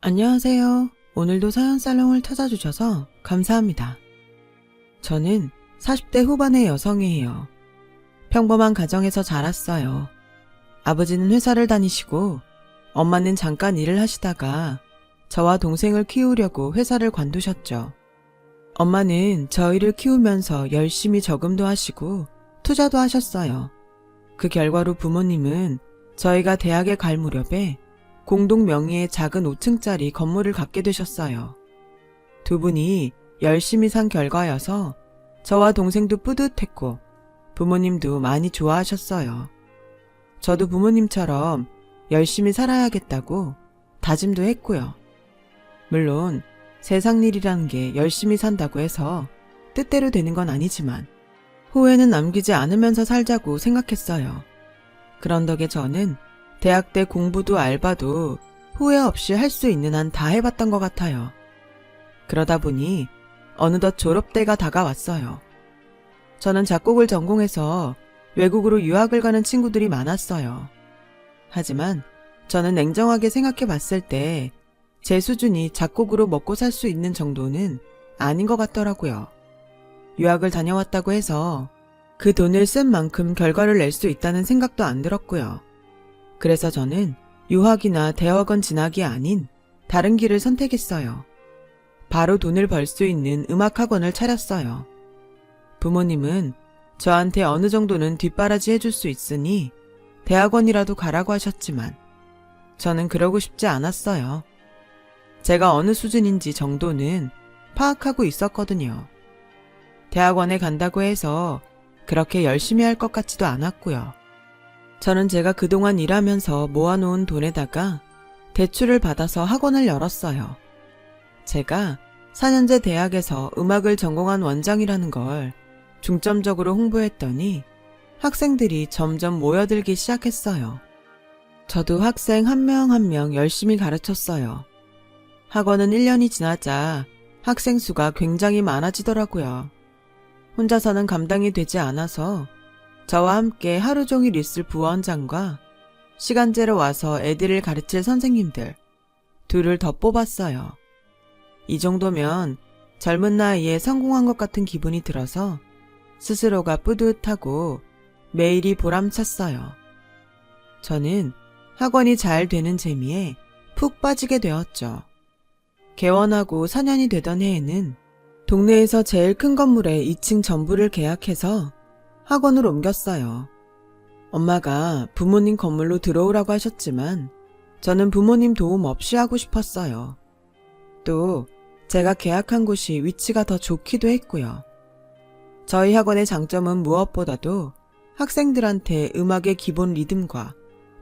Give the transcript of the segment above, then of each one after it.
안녕하세요. 오늘도 사연살롱을 찾아주셔서 감사합니다. 저는 40대 후반의 여성이에요. 평범한 가정에서 자랐어요. 아버지는 회사를 다니시고 엄마는 잠깐 일을 하시다가 저와 동생을 키우려고 회사를 관두셨죠. 엄마는 저희를 키우면서 열심히 저금도 하시고 투자도 하셨어요. 그 결과로 부모님은 저희가 대학에 갈 무렵에 공동 명의의 작은 5층짜리 건물을 갖게 되셨어요. 두 분이 열심히 산 결과여서 저와 동생도 뿌듯했고 부모님도 많이 좋아하셨어요. 저도 부모님처럼 열심히 살아야겠다고 다짐도 했고요. 물론 세상 일이라는 게 열심히 산다고 해서 뜻대로 되는 건 아니지만 후회는 남기지 않으면서 살자고 생각했어요. 그런 덕에 저는 대학 때 공부도 알바도 후회 없이 할 수 있는 한 다 해봤던 것 같아요. 그러다 보니 어느덧 졸업때가 다가왔어요. 저는 작곡을 전공해서 외국으로 유학을 가는 친구들이 많았어요. 하지만 저는 냉정하게 생각해 봤을 때 제 수준이 작곡으로 먹고 살 수 있는 정도는 아닌 것 같더라고요. 유학을 다녀왔다고 해서 그 돈을 쓴 만큼 결과를 낼 수 있다는 생각도 안 들었고요. 그래서 저는 유학이나 대학원 진학이 아닌 다른 길을 선택했어요. 바로 돈을 벌 수 있는 음악학원을 차렸어요. 부모님은 저한테 어느 정도는 뒷바라지 해줄 수 있으니 대학원이라도 가라고 하셨지만 저는 그러고 싶지 않았어요. 제가 어느 수준인지 정도는 파악하고 있었거든요. 대학원에 간다고 해서 그렇게 열심히 할 것 같지도 않았고요. 저는 제가 그동안 일하면서 모아놓은 돈에다가 대출을 받아서 학원을 열었어요. 제가 4년제 대학에서 음악을 전공한 원장이라는 걸 중점적으로 홍보했더니 학생들이 점점 모여들기 시작했어요. 저도 학생 한 명 한 명 열심히 가르쳤어요. 학원은 1년이 지나자 학생 수가 굉장히 많아지더라고요. 혼자서는 감당이 되지 않아서 저와 함께 하루 종일 있을 부원장과 시간제로 와서 애들을 가르칠 선생님들 둘을 더 뽑았어요. 이 정도면 젊은 나이에 성공한 것 같은 기분이 들어서 스스로가 뿌듯하고 매일이 보람찼어요. 저는 학원이 잘 되는 재미에 푹 빠지게 되었죠. 개원하고 4년이 되던 해에는 동네에서 제일 큰 건물에 2층 전부를 계약해서 학원을 옮겼어요. 엄마가 부모님 건물로 들어오라고 하셨지만 저는 부모님 도움 없이 하고 싶었어요. 또 제가 계약한 곳이 위치가 더 좋기도 했고요. 저희 학원의 장점은 무엇보다도 학생들한테 음악의 기본 리듬과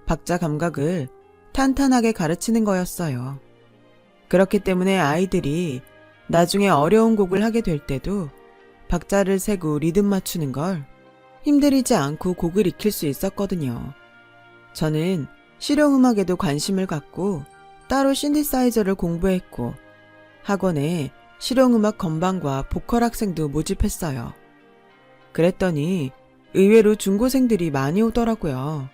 박자 감각을 탄탄하게 가르치는 거였어요. 그렇기 때문에 아이들이 나중에 어려운 곡을 하게 될 때도 박자를 세고 리듬 맞추는 걸 힘들이지 않고 곡을 익힐 수 있었거든요. 저는 실용음악에도 관심을 갖고 따로 신디사이저를 공부했고 학원에 실용음악 건반과 보컬 학생도 모집했어요. 그랬더니 의외로 중고생들이 많이 오더라고요.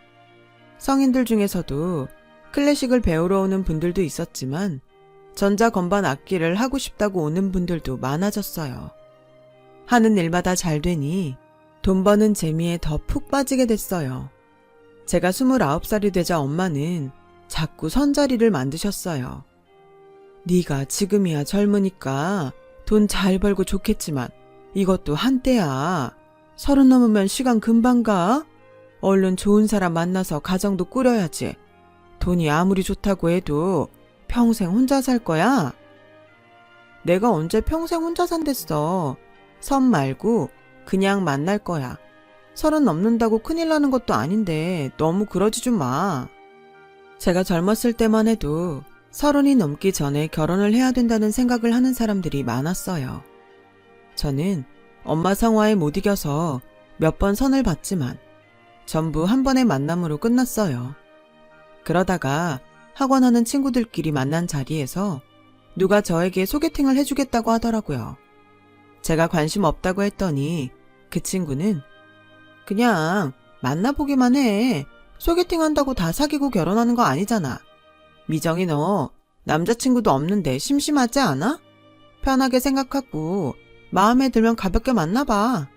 성인들 중에서도 클래식을 배우러 오는 분들도 있었지만 전자건반 악기를 하고 싶다고 오는 분들도 많아졌어요. 하는 일마다 잘 되니 돈 버는 재미에 더 푹 빠지게 됐어요. 제가 29살이 되자 엄마는 자꾸 선자리를 만드셨어요. 네가 지금이야 젊으니까 돈 잘 벌고 좋겠지만 이것도 한때야. 30 넘으면 시간 금방 가. 얼른 좋은 사람 만나서 가정도 꾸려야지. 돈이 아무리 좋다고 해도 평생 혼자 살 거야? 내가 언제 평생 혼자 산댔어. 선 말고 그냥 만날 거야. 30 넘는다고 큰일 나는 것도 아닌데 너무 그러지 좀 마. 제가 젊었을 때만 해도 30이 넘기 전에 결혼을 해야 된다는 생각을 하는 사람들이 많았어요. 저는 엄마 성화에 못 이겨서 몇 번 선을 봤지만 전부 한 번의 만남으로 끝났어요. 그러다가 학원하는 친구들끼리 만난 자리에서 누가 저에게 소개팅을 해주겠다고 하더라고요. 제가 관심 없다고 했더니 그 친구는 그냥 만나보기만 해. 소개팅 한다고 다 사귀고 결혼하는 거 아니잖아. 미정이 너 남자친구도 없는데 심심하지 않아? 편하게 생각하고 마음에 들면 가볍게 만나봐.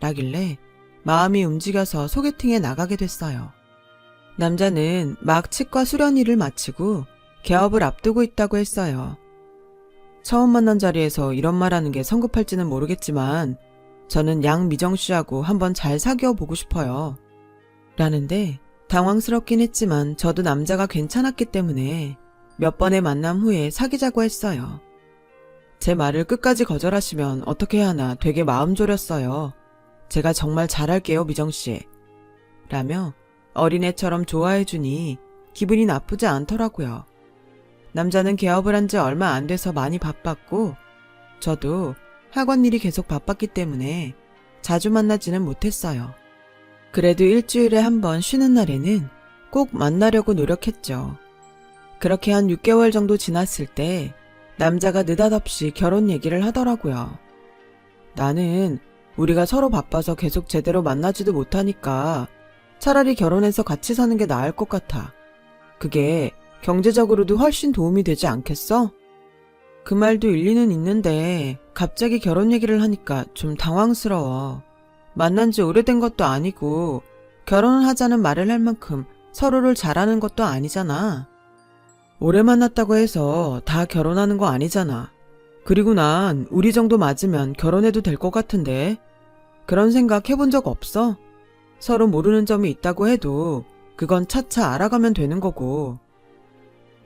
라길래 마음이 움직여서 소개팅에 나가게 됐어요. 남자는 막 치과 수련일을 마치고 개업을 앞두고 있다고 했어요. 처음 만난 자리에서 이런 말하는 게 성급할지는 모르겠지만 저는 양미정 씨하고 한번 잘 사귀어 보고 싶어요. 라는데 당황스럽긴 했지만 저도 남자가 괜찮았기 때문에 몇 번의 만남 후에 사귀자고 했어요. 제 말을 끝까지 거절하시면 어떻게 해야 하나 되게 마음 졸였어요. 제가 정말 잘할게요, 미정씨. 라며 어린애처럼 좋아해주니 기분이 나쁘지 않더라고요. 남자는 개업을 한 지 얼마 안 돼서 많이 바빴고 저도 학원 일이 계속 바빴기 때문에 자주 만나지는 못했어요. 그래도 일주일에 한 번 쉬는 날에는 꼭 만나려고 노력했죠. 그렇게 한 6개월 정도 지났을 때 남자가 느닷없이 결혼 얘기를 하더라고요. 나는 우리가 서로 바빠서 계속 제대로 만나지도 못하니까 차라리 결혼해서 같이 사는 게 나을 것 같아. 그게 경제적으로도 훨씬 도움이 되지 않겠어? 그 말도 일리는 있는데 갑자기 결혼 얘기를 하니까 좀 당황스러워. 만난 지 오래된 것도 아니고 결혼을 하자는 말을 할 만큼 서로를 잘 아는 것도 아니잖아. 오래 만났다고 해서 다 결혼하는 거 아니잖아. 그리고 난 우리 정도 맞으면 결혼해도 될 것 같은데 그런 생각 해본 적 없어? 서로 모르는 점이 있다고 해도 그건 차차 알아가면 되는 거고.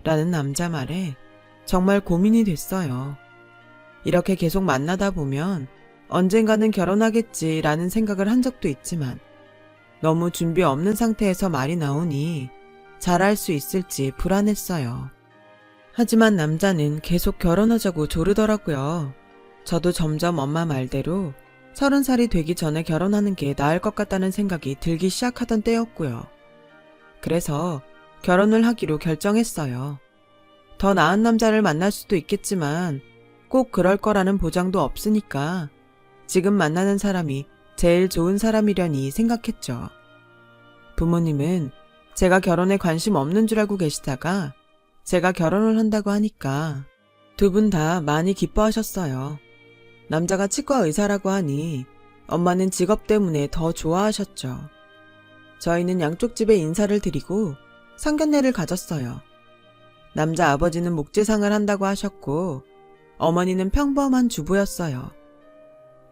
라는 남자 말에 정말 고민이 됐어요. 이렇게 계속 만나다 보면 언젠가는 결혼하겠지라는 생각을 한 적도 있지만 너무 준비 없는 상태에서 말이 나오니 잘할 수 있을지 불안했어요. 하지만 남자는 계속 결혼하자고 조르더라고요. 저도 점점 엄마 말대로 30살이 되기 전에 결혼하는 게 나을 것 같다는 생각이 들기 시작하던 때였고요. 그래서 결혼을 하기로 결정했어요. 더 나은 남자를 만날 수도 있겠지만 꼭 그럴 거라는 보장도 없으니까 지금 만나는 사람이 제일 좋은 사람이려니 생각했죠. 부모님은 제가 결혼에 관심 없는 줄 알고 계시다가 제가 결혼을 한다고 하니까 두 분 다 많이 기뻐하셨어요. 남자가 치과 의사라고 하니 엄마는 직업 때문에 더 좋아하셨죠. 저희는 양쪽 집에 인사를 드리고 상견례를 가졌어요. 남자 아버지는 목재상을 한다고 하셨고 어머니는 평범한 주부였어요.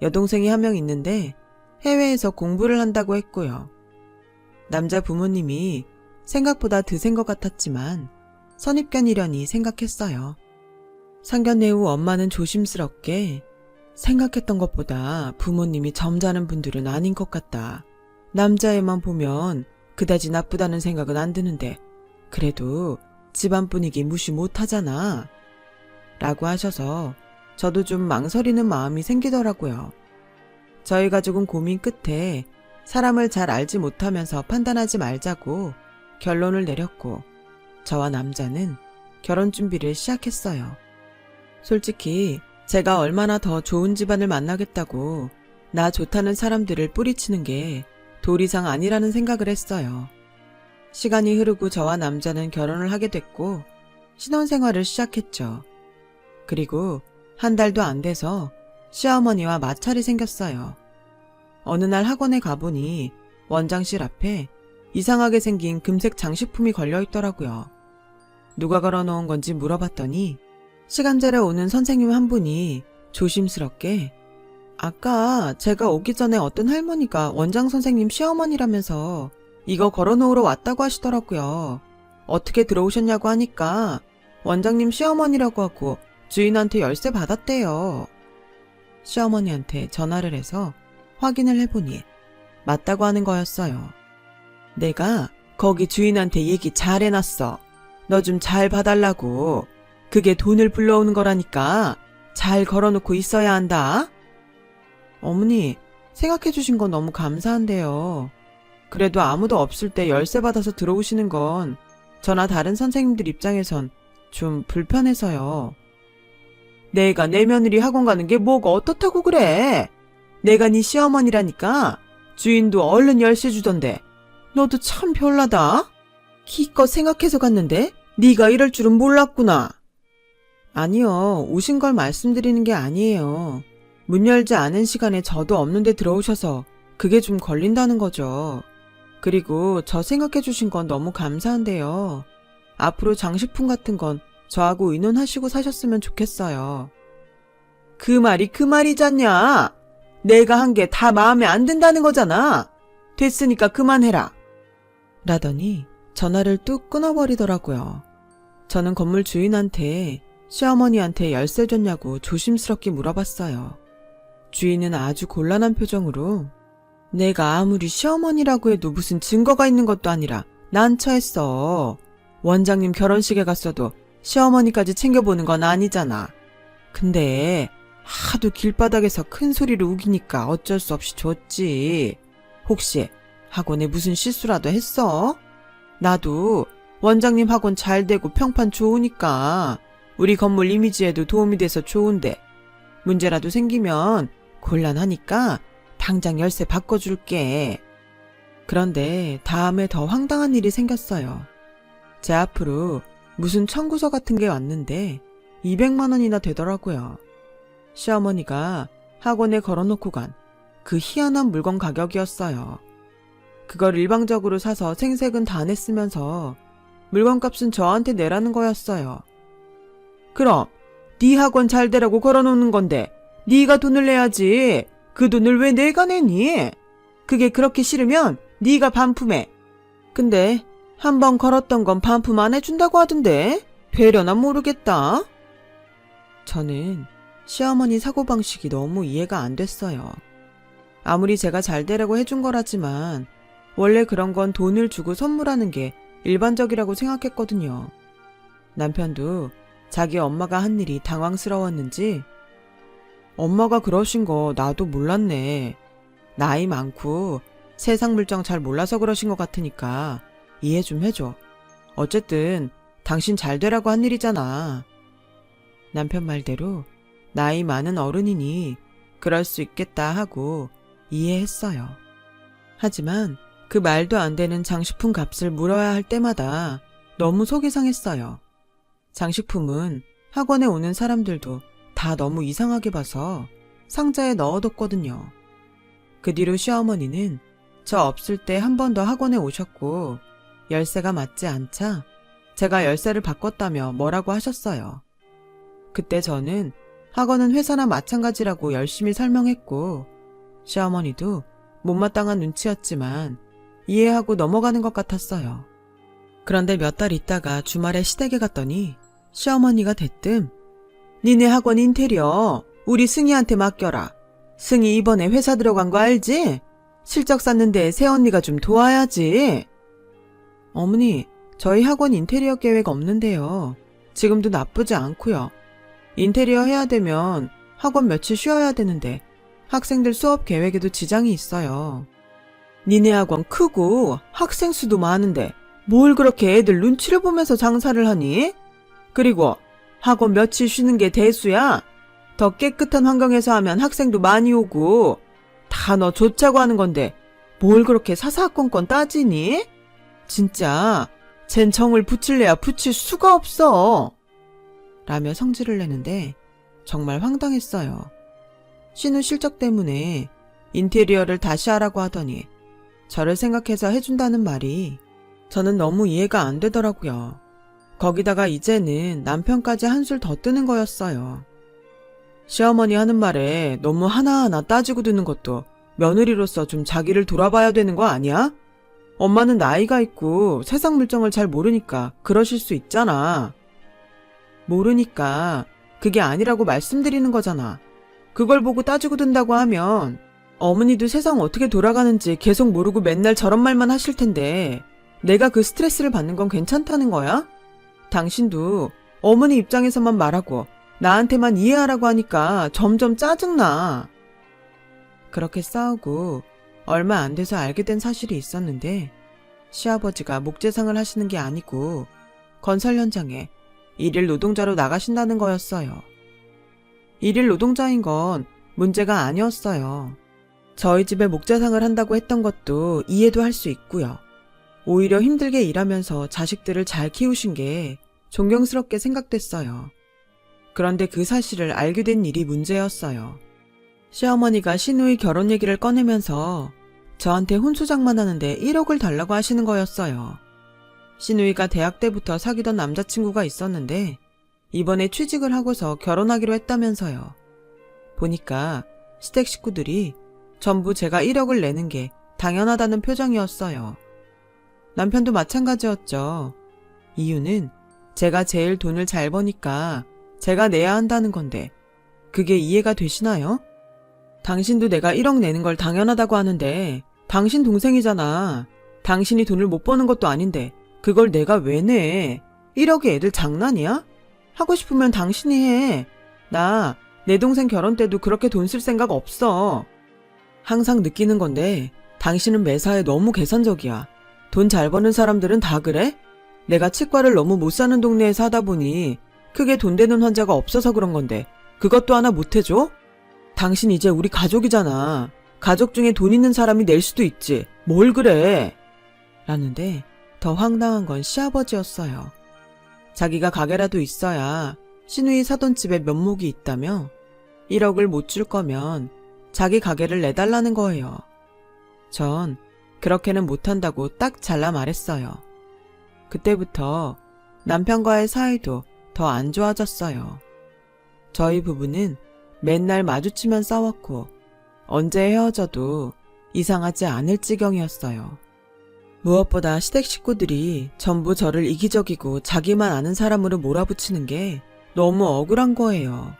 여동생이 한 명 있는데 해외에서 공부를 한다고 했고요. 남자 부모님이 생각보다 드센 것 같았지만 선입견이려니 생각했어요. 상견례 후 엄마는 조심스럽게 생각했던 것보다 부모님이 점잖은 분들은 아닌 것 같다. 남자애만 보면 그다지 나쁘다는 생각은 안 드는데 그래도 집안 분위기 무시 못하잖아. 라고 하셔서 저도 좀 망설이는 마음이 생기더라고요. 저희 가족은 고민 끝에 사람을 잘 알지 못하면서 판단하지 말자고 결론을 내렸고 저와 남자는 결혼 준비를 시작했어요. 솔직히 제가 얼마나 더 좋은 집안을 만나겠다고 나 좋다는 사람들을 뿌리치는 게 도리상 아니라는 생각을 했어요. 시간이 흐르고 저와 남자는 결혼을 하게 됐고 신혼생활을 시작했죠. 그리고 한 달도 안 돼서 시어머니와 마찰이 생겼어요. 어느 날 학원에 가보니 원장실 앞에 이상하게 생긴 금색 장식품이 걸려 있더라고요. 누가 걸어놓은 건지 물어봤더니 시간제로 오는 선생님 한 분이 조심스럽게 아까 제가 오기 전에 어떤 할머니가 원장 선생님 시어머니라면서 이거 걸어놓으러 왔다고 하시더라고요. 어떻게 들어오셨냐고 하니까 원장님 시어머니라고 하고 주인한테 열쇠 받았대요. 시어머니한테 전화를 해서 확인을 해보니 맞다고 하는 거였어요. 내가 거기 주인한테 얘기 잘 해놨어. 너 좀 잘 봐달라고. 그게 돈을 불러오는 거라니까 잘 걸어놓고 있어야 한다. 어머니, 생각해 주신 건 너무 감사한데요. 그래도 아무도 없을 때 열쇠 받아서 들어오시는 건 저나 다른 선생님들 입장에선 좀 불편해서요. 내가 내 며느리 학원 가는 게 뭐가 어떻다고 그래? 내가 네 시어머니라니까 주인도 얼른 열쇠 주던데. 너도 참 별나다. 기껏 생각해서 갔는데 네가 이럴 줄은 몰랐구나. 아니요, 오신 걸 말씀드리는 게 아니에요. 문 열지 않은 시간에 저도 없는데 들어오셔서 그게 좀 걸린다는 거죠. 그리고 저 생각해 주신 건 너무 감사한데요. 앞으로 장식품 같은 건 저하고 의논하시고 사셨으면 좋겠어요. 그 말이 그 말이잖냐? 내가 한 게 다 마음에 안 든다는 거잖아. 됐으니까 그만해라. 라더니 전화를 뚝 끊어버리더라고요. 저는 건물 주인한테 시어머니한테 열쇠 줬냐고 조심스럽게 물어봤어요. 주인은 아주 곤란한 표정으로 내가 아무리 시어머니라고 해도 무슨 증거가 있는 것도 아니라 난처했어. 원장님 결혼식에 갔어도 시어머니까지 챙겨보는 건 아니잖아. 근데 하도 길바닥에서 큰 소리로 우기니까 어쩔 수 없이 줬지. 혹시 학원에 무슨 실수라도 했어? 나도 원장님 학원 잘 되고 평판 좋으니까 우리 건물 이미지에도 도움이 돼서 좋은데 문제라도 생기면 곤란하니까 당장 열쇠 바꿔줄게. 그런데 다음에 더 황당한 일이 생겼어요. 제 앞으로 무슨 청구서 같은 게 왔는데 200만 원이나 되더라고요. 시어머니가 학원에 걸어놓고 간 그 희한한 물건 가격이었어요. 그걸 일방적으로 사서 생색은 다 냈으면서 물건값은 저한테 내라는 거였어요. 그럼 네 학원 잘 되라고 걸어놓는 건데 네가 돈을 내야지. 그 돈을 왜 내가 내니? 그게 그렇게 싫으면 네가 반품해. 근데 한번 걸었던 건 반품 안 해준다고 하던데 되려나 모르겠다. 저는 시어머니 사고방식이 너무 이해가 안 됐어요. 아무리 제가 잘 되라고 해준 거라지만 원래 그런 건 돈을 주고 선물하는 게 일반적이라고 생각했거든요. 남편도 자기 엄마가 한 일이 당황스러웠는지 엄마가 그러신 거 나도 몰랐네. 나이 많고 세상 물정 잘 몰라서 그러신 것 같으니까 이해 좀 해줘. 어쨌든 당신 잘 되라고 한 일이잖아. 남편 말대로 나이 많은 어른이니 그럴 수 있겠다 하고 이해했어요. 하지만 그 말도 안 되는 장식품 값을 물어야 할 때마다 너무 속이 상했어요. 장식품은 학원에 오는 사람들도 다 너무 이상하게 봐서 상자에 넣어뒀거든요. 그 뒤로 시어머니는 저 없을 때 한 번 더 학원에 오셨고 열쇠가 맞지 않자 제가 열쇠를 바꿨다며 뭐라고 하셨어요. 그때 저는 학원은 회사나 마찬가지라고 열심히 설명했고 시어머니도 못마땅한 눈치였지만 이해하고 넘어가는 것 같았어요. 그런데 몇 달 있다가 주말에 시댁에 갔더니 시어머니가 대뜸 니네 학원 인테리어 우리 승희한테 맡겨라. 승희 이번에 회사 들어간 거 알지? 실적 쌓는데 새언니가 좀 도와야지. 어머니, 저희 학원 인테리어 계획 없는데요. 지금도 나쁘지 않고요. 인테리어 해야 되면 학원 며칠 쉬어야 되는데 학생들 수업 계획에도 지장이 있어요. 니네 학원 크고 학생 수도 많은데 뭘 그렇게 애들 눈치를 보면서 장사를 하니? 그리고 학원 며칠 쉬는 게 대수야? 더 깨끗한 환경에서 하면 학생도 많이 오고 다 너 좋자고 하는 건데 뭘 그렇게 사사건건 따지니? 진짜 쟨 정을 붙일래야 붙일 수가 없어. 라며 성질을 내는데 정말 황당했어요. 신우 실적 때문에 인테리어를 다시 하라고 하더니 저를 생각해서 해준다는 말이 저는 너무 이해가 안 되더라고요. 거기다가 이제는 남편까지 한술 더 뜨는 거였어요. 시어머니 하는 말에 너무 하나하나 따지고 드는 것도 며느리로서 좀 자기를 돌아봐야 되는 거 아니야? 엄마는 나이가 있고 세상 물정을 잘 모르니까 그러실 수 있잖아. 모르니까 그게 아니라고 말씀드리는 거잖아. 그걸 보고 따지고 든다고 하면 어머니도 세상 어떻게 돌아가는지 계속 모르고 맨날 저런 말만 하실 텐데 내가 그 스트레스를 받는 건 괜찮다는 거야? 당신도 어머니 입장에서만 말하고 나한테만 이해하라고 하니까 점점 짜증나. 그렇게 싸우고 얼마 안 돼서 알게 된 사실이 있었는데 시아버지가 목재상을 하시는 게 아니고 건설 현장에 일일 노동자로 나가신다는 거였어요. 일일 노동자인 건 문제가 아니었어요. 저희 집에 목재상을 한다고 했던 것도 이해도 할 수 있고요. 오히려 힘들게 일하면서 자식들을 잘 키우신 게 존경스럽게 생각됐어요. 그런데 그 사실을 알게 된 일이 문제였어요. 시어머니가 신우의 결혼 얘기를 꺼내면서 저한테 혼수장만하는데 1억을 달라고 하시는 거였어요. 신우이가 대학 때부터 사귀던 남자친구가 있었는데 이번에 취직을 하고서 결혼하기로 했다면서요. 보니까 시댁 식구들이 전부 제가 1억을 내는 게 당연하다는 표정이었어요. 남편도 마찬가지였죠. 이유는 제가 제일 돈을 잘 버니까 제가 내야 한다는 건데 그게 이해가 되시나요? 당신도 내가 1억 내는 걸 당연하다고 하는데 당신 동생이잖아. 당신이 돈을 못 버는 것도 아닌데 그걸 내가 왜 내? 1억이 애들 장난이야? 하고 싶으면 당신이 해. 나 내 동생 결혼 때도 그렇게 돈 쓸 생각 없어. 항상 느끼는 건데 당신은 매사에 너무 계산적이야. 돈 잘 버는 사람들은 다 그래? 내가 치과를 너무 못 사는 동네에 사다 보니 크게 돈 되는 환자가 없어서 그런 건데 그것도 하나 못 해줘? 당신 이제 우리 가족이잖아. 가족 중에 돈 있는 사람이 낼 수도 있지. 뭘 그래? 라는데 더 황당한 건 시아버지였어요. 자기가 가게라도 있어야 신우이 사돈 집에 면목이 있다며 1억을 못 줄 거면 자기 가게를 내달라는 거예요. 전 그렇게는 못한다고 딱 잘라 말했어요. 그때부터 남편과의 사이도 더 안 좋아졌어요. 저희 부부는 맨날 마주치면 싸웠고 언제 헤어져도 이상하지 않을 지경이었어요. 무엇보다 시댁 식구들이 전부 저를 이기적이고 자기만 아는 사람으로 몰아붙이는 게 너무 억울한 거예요.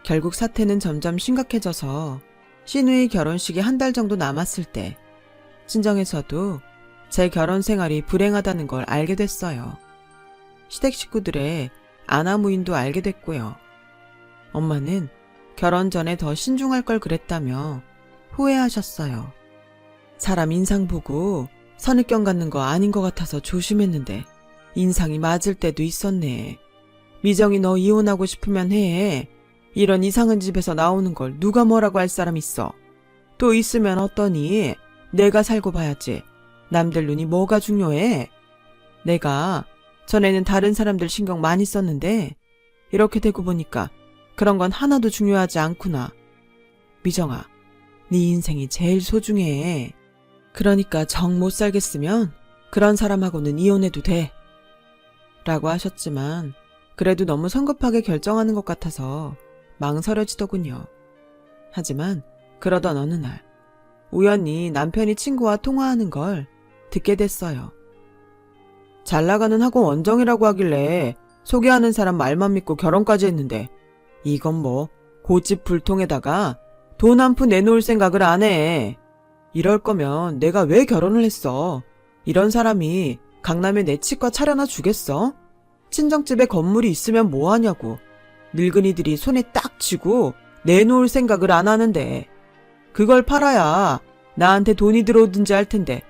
결국 사태는 점점 심각해져서 신우의 결혼식이 한 달 정도 남았을 때 친정에서도 제 결혼 생활이 불행하다는 걸 알게 됐어요. 시댁 식구들의 아나무인도 알게 됐고요. 엄마는 결혼 전에 더 신중할 걸 그랬다며 후회하셨어요. 사람 인상 보고 선입견 갖는 거 아닌 것 같아서 조심했는데 인상이 맞을 때도 있었네. 미정이 너 이혼하고 싶으면 해. 이런 이상한 집에서 나오는 걸 누가 뭐라고 할 사람 있어. 또 있으면 어떠니? 내가 살고 봐야지. 남들 눈이 뭐가 중요해? 내가 전에는 다른 사람들 신경 많이 썼는데 이렇게 되고 보니까 그런 건 하나도 중요하지 않구나. 미정아, 네 인생이 제일 소중해. 그러니까 정 못 살겠으면 그런 사람하고는 이혼해도 돼. 라고 하셨지만 그래도 너무 성급하게 결정하는 것 같아서 망설여지더군요. 하지만 그러던 어느 날 우연히 남편이 친구와 통화하는 걸 듣게 됐어요. 잘 나가는 학원 원정이라고 하길래 소개하는 사람 말만 믿고 결혼까지 했는데 이건 뭐 고집불통에다가 돈 한 푼 내놓을 생각을 안 해. 이럴 거면 내가 왜 결혼을 했어? 이런 사람이 강남에 내 치과 차려놔 주겠어? 친정집에 건물이 있으면 뭐 하냐고. 늙은이들이 손에 딱 쥐고 내놓을 생각을 안 하는데 그걸 팔아야 나한테 돈이 들어오든지 할 텐데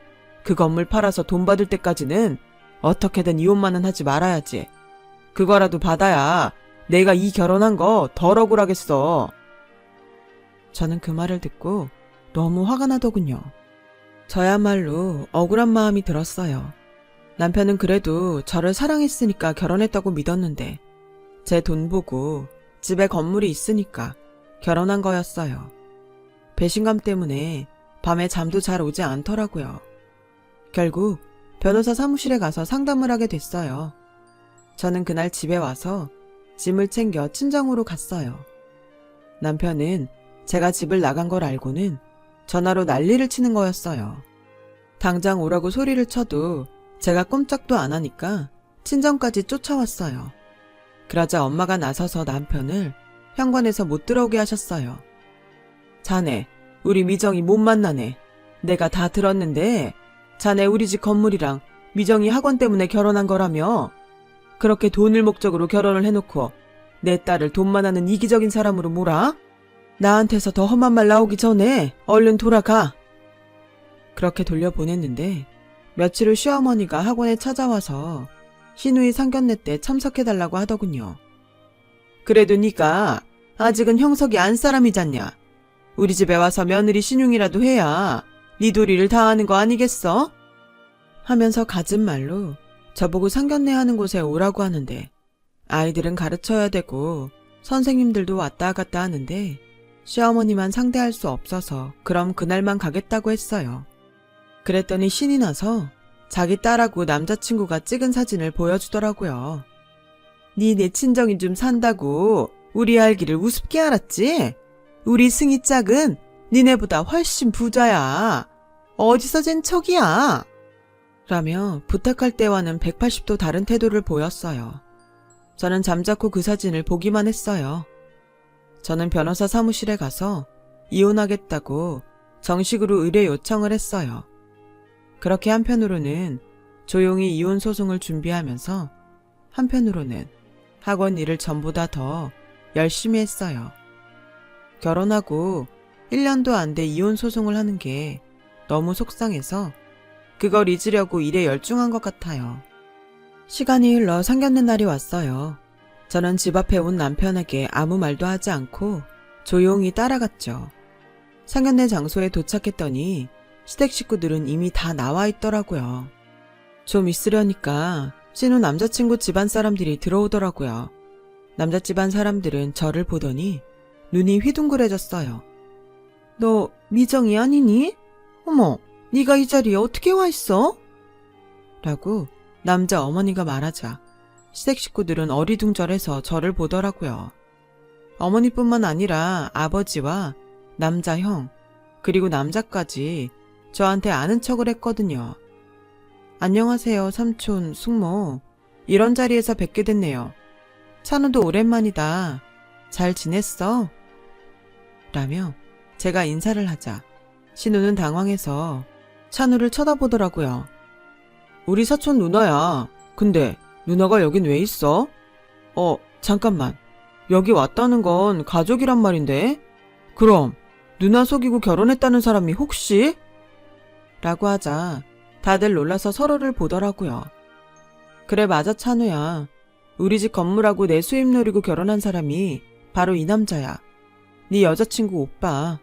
그 건물 팔아서 돈 받을 때까지는 어떻게든 이혼만은 하지 말아야지. 그거라도 받아야 내가 이 결혼한 거 덜 억울하겠어. 저는 그 말을 듣고 너무 화가 나더군요. 저야말로 억울한 마음이 들었어요. 남편은 그래도 저를 사랑했으니까 결혼했다고 믿었는데 제 돈 보고 집에 건물이 있으니까 결혼한 거였어요. 배신감 때문에 밤에 잠도 잘 오지 않더라고요. 결국 변호사 사무실에 가서 상담을 하게 됐어요. 저는 그날 집에 와서 짐을 챙겨 친정으로 갔어요. 남편은 제가 집을 나간 걸 알고는 전화로 난리를 치는 거였어요. 당장 오라고 소리를 쳐도 제가 꼼짝도 안 하니까 친정까지 쫓아왔어요. 그러자 엄마가 나서서 남편을 현관에서 못 들어오게 하셨어요. 자네, 우리 미정이 못 만나네. 내가 다 들었는데 자네 우리 집 건물이랑 미정이 학원 때문에 결혼한 거라며. 그렇게 돈을 목적으로 결혼을 해놓고 내 딸을 돈만 하는 이기적인 사람으로 몰아? 나한테서 더 험한 말 나오기 전에 얼른 돌아가. 그렇게 돌려보냈는데 며칠 후 시어머니가 학원에 찾아와서 신우이 상견례 때 참석해달라고 하더군요. 그래도 네가 아직은 형석이 안 사람이잖냐. 우리 집에 와서 며느리 신용이라도 해야 네 도리를 다하는 거 아니겠어? 하면서 갖은 말로 저보고 상견례 하는 곳에 오라고 하는데 아이들은 가르쳐야 되고 선생님들도 왔다 갔다 하는데 시어머니만 상대할 수 없어서 그럼 그날만 가겠다고 했어요. 그랬더니 신이 나서 자기 딸하고 남자친구가 찍은 사진을 보여주더라고요. 네 내 친정이 좀 산다고 우리 알기를 우습게 알았지? 우리 승희 짝은 니네보다 훨씬 부자야. 어디서 잰 척이야? 라며 부탁할 때와는 180도 다른 태도를 보였어요. 저는 잠자코 그 사진을 보기만 했어요. 저는 변호사 사무실에 가서 이혼하겠다고 정식으로 의뢰 요청을 했어요. 그렇게 한편으로는 조용히 이혼 소송을 준비하면서 한편으로는 학원 일을 전보다 더 열심히 했어요. 결혼하고 1년도 안 돼 이혼 소송을 하는 게 너무 속상해서 그걸 잊으려고 일에 열중한 것 같아요. 시간이 흘러 상견례 날이 왔어요. 저는 집 앞에 온 남편에게 아무 말도 하지 않고 조용히 따라갔죠. 상견례 장소에 도착했더니 시댁 식구들은 이미 다 나와 있더라고요. 좀 있으려니까 신우 남자친구 집안 사람들이 들어오더라고요. 남자 집안 사람들은 저를 보더니 눈이 휘둥그레졌어요. 너 미정이 아니니? 어머, 네가 이 자리에 어떻게 와 있어? 라고 남자 어머니가 말하자 시댁 식구들은 어리둥절해서 저를 보더라고요. 어머니뿐만 아니라 아버지와 남자 형, 그리고 남자까지 저한테 아는 척을 했거든요. 안녕하세요, 삼촌, 숙모. 이런 자리에서 뵙게 됐네요. 찬우도 오랜만이다. 잘 지냈어? 라며 제가 인사를 하자 신우는 당황해서 찬우를 쳐다보더라고요. 우리 사촌 누나야. 근데 누나가 여긴 왜 있어? 잠깐만. 여기 왔다는 건 가족이란 말인데? 그럼 누나 속이고 결혼했다는 사람이 혹시? 라고 하자 다들 놀라서 서로를 보더라고요. 그래 맞아 찬우야. 우리 집 건물하고 내 수입 노리고 결혼한 사람이 바로 이 남자야. 네 여자친구 오빠.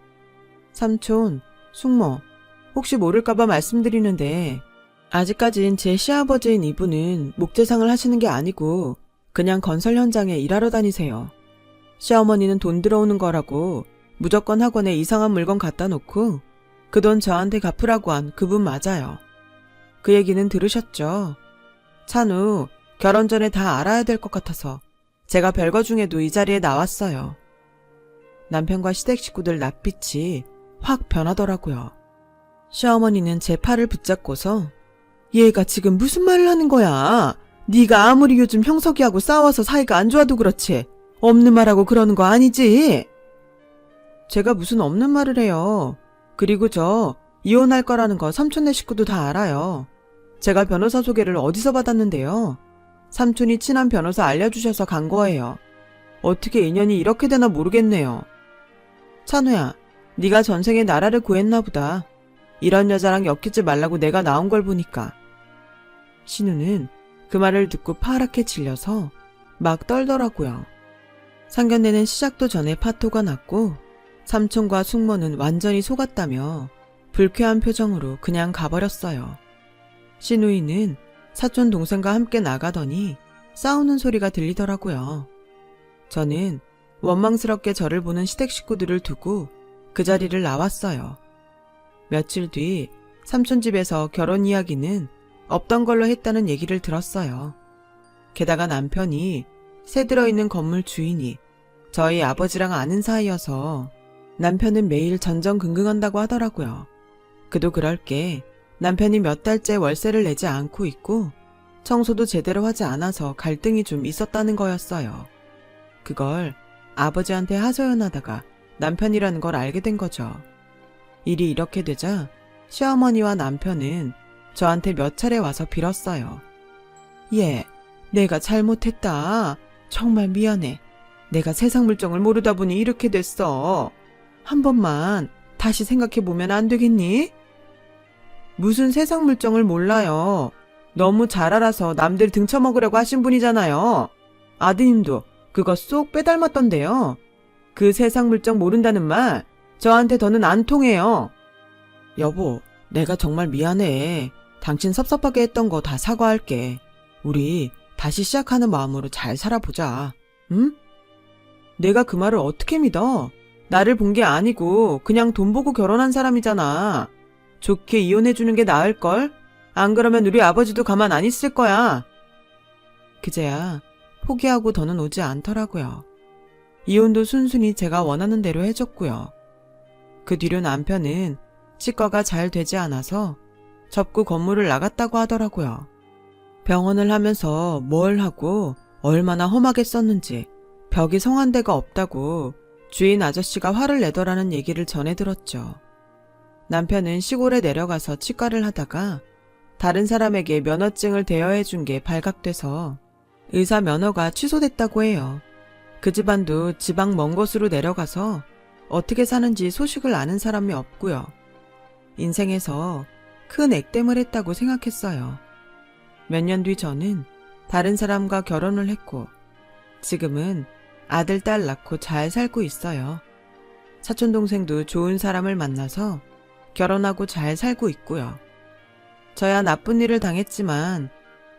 삼촌, 숙모, 혹시 모를까봐 말씀드리는데 아직까진 제 시아버지인 이분은 목재상을 하시는 게 아니고 그냥 건설 현장에 일하러 다니세요. 시어머니는 돈 들어오는 거라고 무조건 학원에 이상한 물건 갖다 놓고 그 돈 저한테 갚으라고 한 그분 맞아요. 그 얘기는 들으셨죠? 찬우, 결혼 전에 다 알아야 될 것 같아서 제가 별거 중에도 이 자리에 나왔어요. 남편과 시댁 식구들 낯빛이 확 변하더라고요. 시어머니는 제 팔을 붙잡고서 얘가 지금 무슨 말을 하는 거야? 네가 아무리 요즘 형석이하고 싸워서 사이가 안 좋아도 그렇지 없는 말하고 그러는 거 아니지? 제가 무슨 없는 말을 해요. 그리고 저 이혼할 거라는 거 삼촌네 식구도 다 알아요. 제가 변호사 소개를 어디서 받았는데요. 삼촌이 친한 변호사 알려주셔서 간 거예요. 어떻게 인연이 이렇게 되나 모르겠네요. 찬우야, 네가 전생에 나라를 구했나 보다. 이런 여자랑 엮이지 말라고 내가 나온 걸 보니까. 신우는 그 말을 듣고 파랗게 질려서 막 떨더라고요. 상견례는 시작도 전에 파토가 났고 삼촌과 숙모는 완전히 속았다며 불쾌한 표정으로 그냥 가버렸어요. 신우이는 사촌 동생과 함께 나가더니 싸우는 소리가 들리더라고요. 저는 원망스럽게 저를 보는 시댁 식구들을 두고 그 자리를 나왔어요. 며칠 뒤 삼촌 집에서 결혼 이야기는 없던 걸로 했다는 얘기를 들었어요. 게다가 남편이 새 들어있는 건물 주인이 저희 아버지랑 아는 사이여서 남편은 매일 전전긍긍한다고 하더라고요. 그도 그럴 게 남편이 몇 달째 월세를 내지 않고 있고 청소도 제대로 하지 않아서 갈등이 좀 있었다는 거였어요. 그걸 아버지한테 하소연하다가 남편이라는 걸 알게 된 거죠. 일이 이렇게 되자 시어머니와 남편은 저한테 몇 차례 와서 빌었어요. 얘, 내가 잘못했다. 정말 미안해. 내가 세상 물정을 모르다 보니 이렇게 됐어. 한 번만 다시 생각해보면 안 되겠니? 무슨 세상 물정을 몰라요. 너무 잘 알아서 남들 등쳐먹으려고 하신 분이잖아요. 아드님도 그거 쏙 빼닮았던데요. 그 세상 물정 모른다는 말 저한테 더는 안 통해요. 여보, 내가 정말 미안해. 당신 섭섭하게 했던 거 다 사과할게. 우리 다시 시작하는 마음으로 잘 살아보자. 응? 내가 그 말을 어떻게 믿어? 나를 본 게 아니고 그냥 돈 보고 결혼한 사람이잖아. 좋게 이혼해주는 게 나을걸? 안 그러면 우리 아버지도 가만 안 있을 거야. 그제야 포기하고 더는 오지 않더라고요. 이혼도 순순히 제가 원하는 대로 해줬고요. 그 뒤로 남편은 치과가 잘 되지 않아서 접고 건물을 나갔다고 하더라고요. 병원을 하면서 뭘 하고 얼마나 험하게 썼는지 벽이 성한 데가 없다고 주인 아저씨가 화를 내더라는 얘기를 전해 들었죠. 남편은 시골에 내려가서 치과를 하다가 다른 사람에게 면허증을 대여해 준 게 발각돼서 의사 면허가 취소됐다고 해요. 그 집안도 지방 먼 곳으로 내려가서 어떻게 사는지 소식을 아는 사람이 없고요. 인생에서 큰 액땜을 했다고 생각했어요. 몇 년 뒤 저는 다른 사람과 결혼을 했고 지금은 아들, 딸 낳고 잘 살고 있어요. 사촌동생도 좋은 사람을 만나서 결혼하고 잘 살고 있고요. 저야 나쁜 일을 당했지만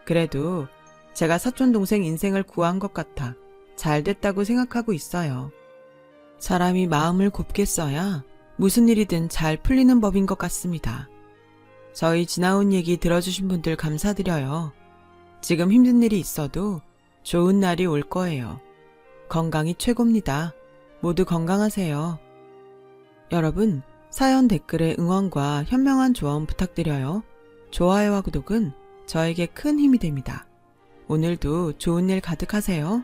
그래도 제가 사촌동생 인생을 구한 것 같아 잘 됐다고 생각하고 있어요. 사람이 마음을 곱게 써야 무슨 일이든 잘 풀리는 법인 것 같습니다. 저희 지나온 얘기 들어주신 분들 감사드려요. 지금 힘든 일이 있어도 좋은 날이 올 거예요. 건강이 최고입니다. 모두 건강하세요. 여러분, 사연 댓글에 응원과 현명한 조언 부탁드려요. 좋아요와 구독은 저에게 큰 힘이 됩니다. 오늘도 좋은 일 가득하세요.